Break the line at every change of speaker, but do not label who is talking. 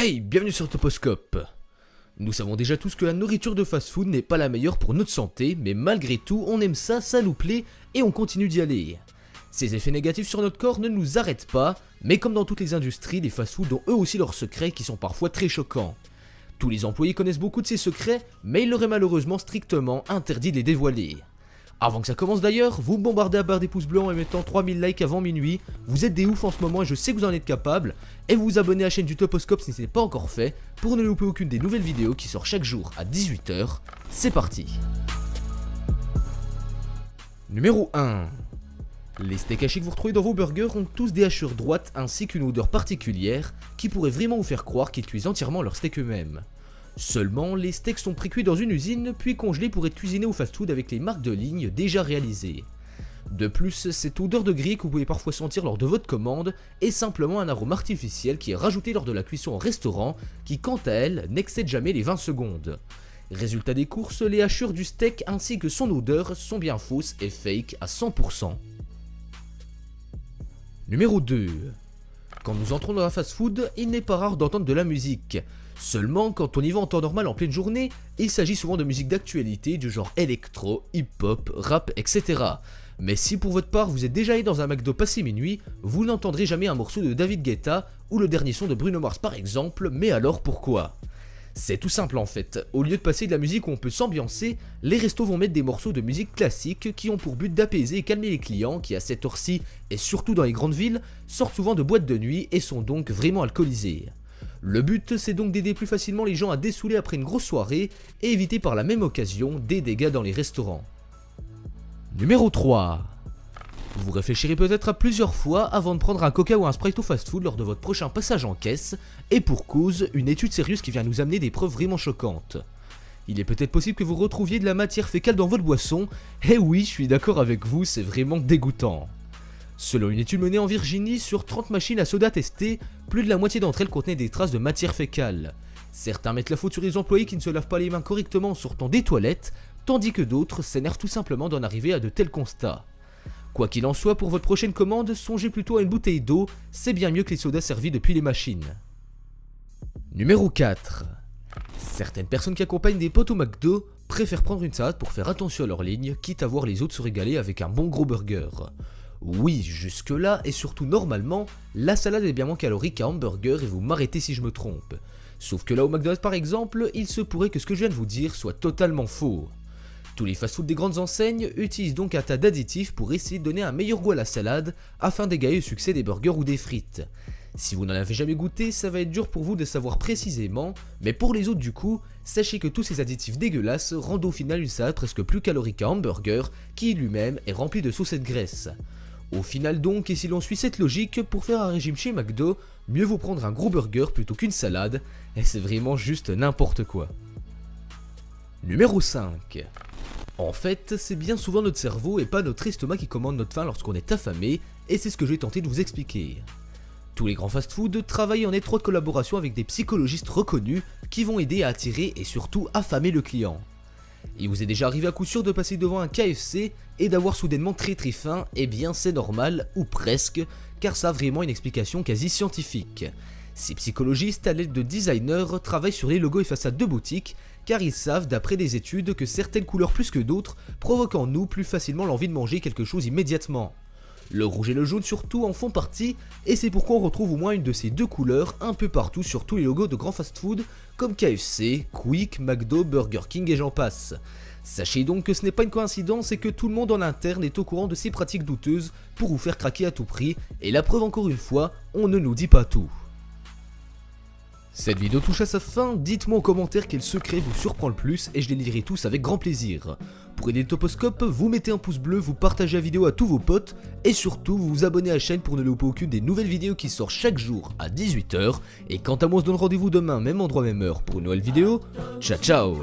Hey, bienvenue sur Toposcope. Nous savons déjà tous que la nourriture de fast-food n'est pas la meilleure pour notre santé, mais malgré tout, on aime ça, ça nous plaît, et on continue d'y aller. Ces effets négatifs sur notre corps ne nous arrêtent pas, mais comme dans toutes les industries, les fast-food ont eux aussi leurs secrets qui sont parfois très choquants. Tous les employés connaissent beaucoup de ces secrets, mais il leur est malheureusement strictement interdit de les dévoiler. Avant que ça commence d'ailleurs, vous me bombardez à barre des pouces bleus en mettant 3000 likes avant minuit, vous êtes des oufs en ce moment et je sais que vous en êtes capables, et vous vous abonnez à la chaîne du Toposcope si ce n'est pas encore fait, pour ne louper aucune des nouvelles vidéos qui sortent chaque jour à 18 h. C'est parti. Numéro 1. Les steaks hachés que vous retrouvez dans vos burgers ont tous des hachures droites ainsi qu'une odeur particulière qui pourrait vraiment vous faire croire qu'ils cuisent entièrement leurs steaks eux-mêmes. Seulement, les steaks sont pré-cuits dans une usine puis congelés pour être cuisinés au fast-food avec les marques de ligne déjà réalisées. De plus, cette odeur de grille que vous pouvez parfois sentir lors de votre commande est simplement un arôme artificiel qui est rajouté lors de la cuisson en restaurant qui quant à elle n'excède jamais les 20 secondes. Résultat des courses, les hachures du steak ainsi que son odeur sont bien fausses et fake à 100%. Numéro 2. Quand nous entrons dans la fast-food, il n'est pas rare d'entendre de la musique. Seulement, quand on y va en temps normal en pleine journée, il s'agit souvent de musique d'actualité du genre électro, hip-hop, rap, etc. Mais si pour votre part vous êtes déjà allé dans un McDo passé minuit, vous n'entendrez jamais un morceau de David Guetta ou le dernier son de Bruno Mars par exemple, mais alors pourquoi ? C'est tout simple en fait, au lieu de passer de la musique où on peut s'ambiancer, les restos vont mettre des morceaux de musique classique qui ont pour but d'apaiser et calmer les clients qui à cette heure-ci, et surtout dans les grandes villes, sortent souvent de boîtes de nuit et sont donc vraiment alcoolisés. Le but c'est donc d'aider plus facilement les gens à dessouler après une grosse soirée et éviter par la même occasion des dégâts dans les restaurants. Numéro 3. Vous réfléchirez peut-être à plusieurs fois avant de prendre un coca ou un Sprite au fast-food lors de votre prochain passage en caisse, et pour cause, une étude sérieuse qui vient nous amener des preuves vraiment choquantes. Il est peut-être possible que vous retrouviez de la matière fécale dans votre boisson, et oui, je suis d'accord avec vous, c'est vraiment dégoûtant. Selon une étude menée en Virginie, sur 30 machines à soda testées, plus de la moitié d'entre elles contenaient des traces de matière fécale. Certains mettent la faute sur les employés qui ne se lavent pas les mains correctement en sortant des toilettes, tandis que d'autres s'énervent tout simplement d'en arriver à de tels constats. Quoi qu'il en soit, pour votre prochaine commande, songez plutôt à une bouteille d'eau, c'est bien mieux que les sodas servis depuis les machines. Numéro 4. Certaines personnes qui accompagnent des potes au McDo préfèrent prendre une salade pour faire attention à leur ligne, quitte à voir les autres se régaler avec un bon gros burger. Oui, jusque-là, et surtout normalement, la salade est bien moins calorique qu'un hamburger et vous m'arrêtez si je me trompe. Sauf que là au McDonald's par exemple, il se pourrait que ce que je viens de vous dire soit totalement faux. Tous les fast-food des grandes enseignes utilisent donc un tas d'additifs pour essayer de donner un meilleur goût à la salade afin d'égaler le succès des burgers ou des frites. Si vous n'en avez jamais goûté, ça va être dur pour vous de savoir précisément, mais pour les autres du coup, sachez que tous ces additifs dégueulasses rendent au final une salade presque plus calorique qu'un hamburger qui lui-même est rempli de sauce et de graisse. Au final donc, et si l'on suit cette logique, pour faire un régime chez McDo, mieux vaut prendre un gros burger plutôt qu'une salade, et c'est vraiment juste n'importe quoi. Numéro 5. En fait, c'est bien souvent notre cerveau et pas notre estomac qui commande notre faim lorsqu'on est affamé, et c'est ce que je vais tenter de vous expliquer. Tous les grands fast-food travaillent en étroite collaboration avec des psychologistes reconnus qui vont aider à attirer et surtout affamer le client. Il vous est déjà arrivé à coup sûr de passer devant un KFC et d'avoir soudainement très faim, eh bien c'est normal, ou presque, car ça a vraiment une explication quasi scientifique. Ces psychologistes, à l'aide de designers, travaillent sur les logos et façades de boutiques, car ils savent d'après des études que certaines couleurs plus que d'autres provoquent en nous plus facilement l'envie de manger quelque chose immédiatement. Le rouge et le jaune surtout en font partie, et c'est pourquoi on retrouve au moins une de ces deux couleurs un peu partout sur tous les logos de grands fast-food comme KFC, Quick, McDo, Burger King et j'en passe. Sachez donc que ce n'est pas une coïncidence et que tout le monde en interne est au courant de ces pratiques douteuses pour vous faire craquer à tout prix, et la preuve encore une fois, on ne nous dit pas tout. Cette vidéo touche à sa fin, dites-moi en commentaire quel secret vous surprend le plus et je les lirai tous avec grand plaisir. Pour aider le Toposcope, vous mettez un pouce bleu, vous partagez la vidéo à tous vos potes et surtout vous vous abonnez à la chaîne pour ne louper aucune des nouvelles vidéos qui sortent chaque jour à 18 h. Et quant à moi on se donne rendez-vous demain, même endroit, même heure pour une nouvelle vidéo. Ciao ciao.